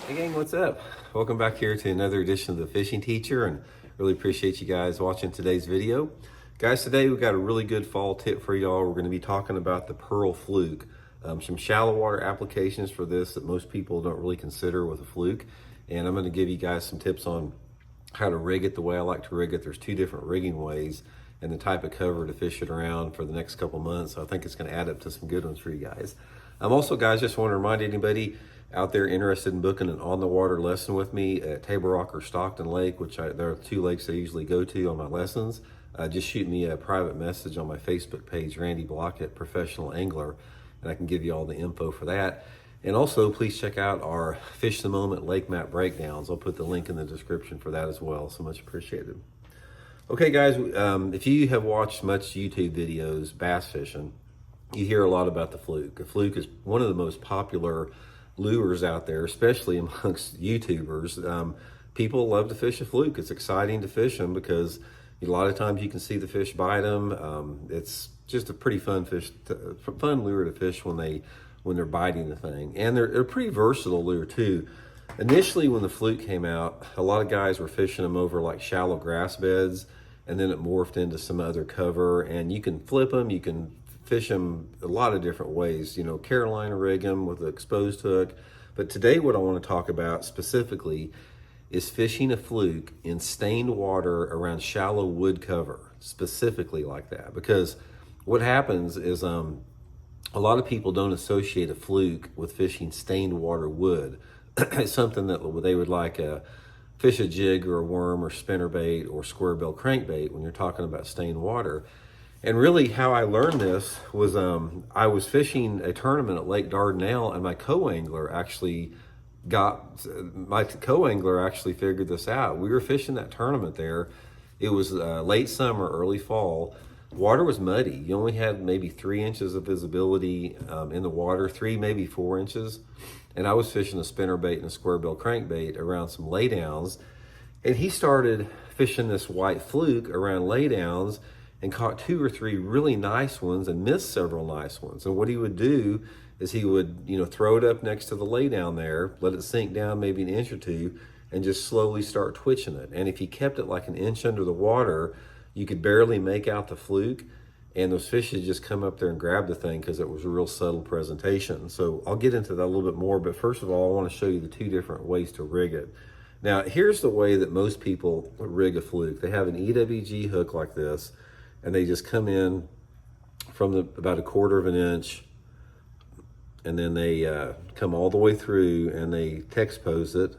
Hey gang, what's up? Welcome back here to another edition of the Fishing Teacher, and really appreciate you guys watching today's video. Guys, today we've got a really good fall tip for y'all. We're going to be talking about the pearl fluke. Some shallow water applications for this that most people don't really consider with a fluke. And I'm going to give you guys some tips on how to rig it the way I like to rig it. There's two different rigging ways and the type of cover to fish it around for the next couple months. So I think it's going to add up to some good ones for you guys. Also, guys, just want to remind anybody out there interested in booking an on-the-water lesson with me at Table Rock or Stockton Lake, which there are two lakes I usually go to on my lessons, just shoot me a private message on my Facebook page, Randy Blockett, Professional Angler, and I can give you all the info for that. And also, please check out our Fish the Moment lake map breakdowns. I'll put the link in the description for that as well. So much appreciated. Okay, guys, if you have watched much YouTube videos, bass fishing, you hear a lot about the fluke. The fluke is one of the most popular lures out there, especially amongst YouTubers. People love to fish a fluke. It's exciting to fish them because a lot of times you can see the fish bite them. It's just a pretty fun lure to fish when they're biting the thing, and they're a pretty versatile lure too. Initially, when the fluke came out, a lot of guys were fishing them over like shallow grass beds, and then it morphed into some other cover. And you can flip them, you can fish them a lot of different ways, Carolina rig them with an exposed hook. But today what I want to talk about specifically is fishing a fluke in stained water around shallow wood cover, specifically like that. Because what happens is a lot of people don't associate a fluke with fishing stained water wood. It's something that they would like fish a jig or a worm or spinnerbait or square bill crankbait when you're talking about stained water. And really how I learned this was I was fishing a tournament at Lake Dardanelle, and my co-angler actually figured this out. We were fishing that tournament there. It was late summer, early fall. Water was muddy. You only had maybe 3 inches of visibility in the water, 3, maybe 4 inches. And I was fishing a spinnerbait and a square bill crankbait around some laydowns. And he started fishing this white fluke around laydowns and caught 2 or 3 really nice ones and missed several nice ones. And what he would do is he would, throw it up next to the laydown there, let it sink down maybe an inch or two, and just slowly start twitching it. And if he kept it like an inch under the water, you could barely make out the fluke, and those fish would just come up there and grab the thing because it was a real subtle presentation. So I'll get into that a little bit more, but first of all, I want to show you the 2 different ways to rig it. Now, here's the way that most people rig a fluke. They have an EWG hook like this, and they just come in from about 1/4 of an inch, and then they come all the way through and they Texpose it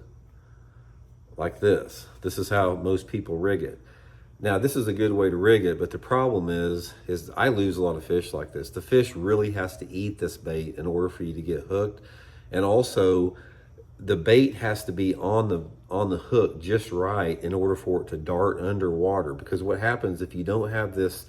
like this. This is how most people rig it. Now, this is a good way to rig it, but the problem is I lose a lot of fish like this. The fish really has to eat this bait in order for you to get hooked, and also the bait has to be on the hook just right in order for it to dart underwater. Because what happens if you don't have this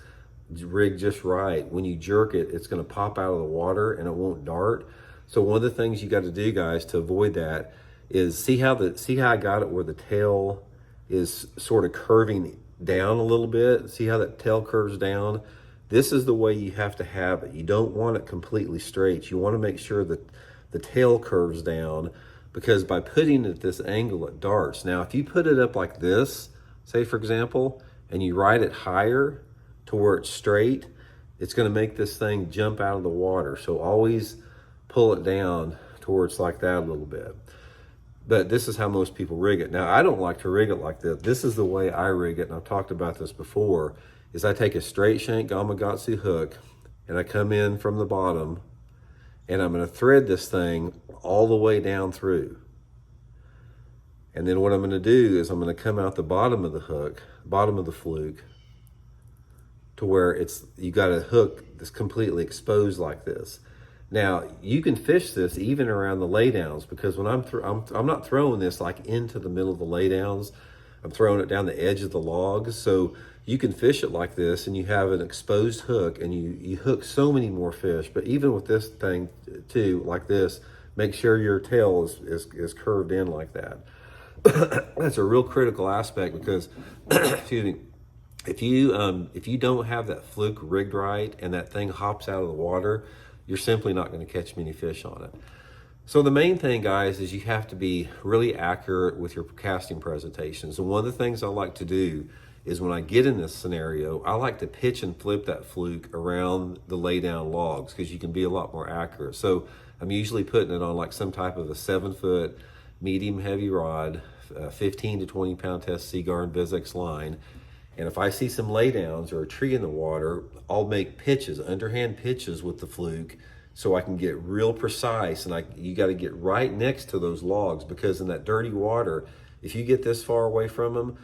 rig just right, when you jerk it, it's going to pop out of the water and it won't dart. So one of the things you got to do, guys, to avoid that is see how I got it where the tail is sort of curving down a little bit. See how that tail curves down? This is the way you have to have it. You don't want it completely straight. You want to make sure that the tail curves down, because by putting it at this angle, it darts. Now, if you put it up like this, say for example, and you ride it higher to where it's straight, it's going to make this thing jump out of the water. So always pull it down towards like that a little bit. But this is how most people rig it. Now, I don't like to rig it like this. This is the way I rig it, and I've talked about this before, is I take a straight shank Gamakatsu hook, and I come in from the bottom, and I'm going to thread this thing all the way down through. And then what I'm going to do is I'm going to come out the bottom of the hook, bottom of the fluke, to where you got a hook that's completely exposed like this. Now, you can fish this even around the laydowns, because when I'm not throwing this like into the middle of the laydowns. I'm throwing it down the edge of the logs. So you can fish it like this, and you have an exposed hook, and you hook so many more fish. But even with this thing too, like this, make sure your tail is curved in like that. That's a real critical aspect, because excuse me, if you don't have that fluke rigged right and that thing hops out of the water, you're simply not going to catch many fish on it. So the main thing, guys, is you have to be really accurate with your casting presentations. And one of the things I like to do is when I get in this scenario, I like to pitch and flip that fluke around the lay down logs because you can be a lot more accurate. So I'm usually putting it on like some type of a 7-foot medium heavy rod, 15 to 20 pound test Seaguar and Bizex line. And if I see some laydowns or a tree in the water, I'll make pitches, underhand pitches with the fluke, so I can get real precise. And you got to get right next to those logs, because in that dirty water, if you get this far away from them,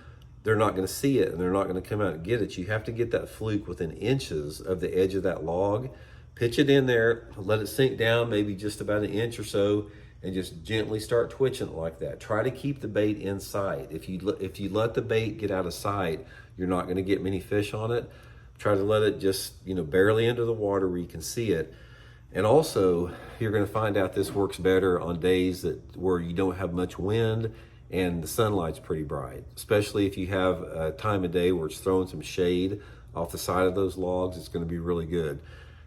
they're not going to see it and they're not going to come out and get it. You have to get that fluke within inches of the edge of that log, pitch it in there, let it sink down maybe just about an inch or so, and just gently start twitching it like that. Try to keep the bait in sight. If you let the bait get out of sight, you're not going to get many fish on it. Try to let it just, barely into the water where you can see it. And also, you're going to find out this works better on days where you don't have much wind and the sunlight's pretty bright, especially if you have a time of day where it's throwing some shade off the side of those logs. It's going to be really good.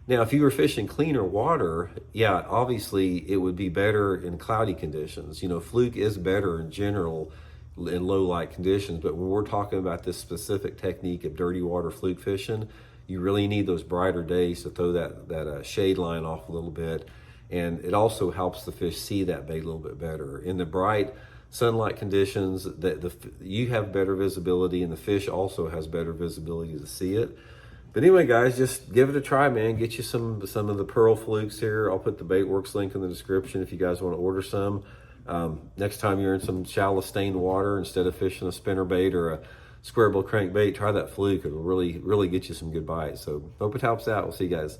Now, if you were fishing cleaner water, yeah, obviously it would be better in cloudy conditions. Fluke is better in general in low light conditions, but when we're talking about this specific technique of dirty water fluke fishing, you really need those brighter days to throw that shade line off a little bit. And it also helps the fish see that bait a little bit better. In the bright sunlight conditions, you have better visibility and the fish also has better visibility to see it. But anyway, guys, just give it a try, man. Get you some of the pearl flukes here. I'll put the Baitworks link in the description if you guys want to order some. Next time you're in some shallow stained water, instead of fishing a spinner bait or a square bill crankbait, try that fluke. It'll really, really get you some good bites. So hope it helps out. We'll see you guys.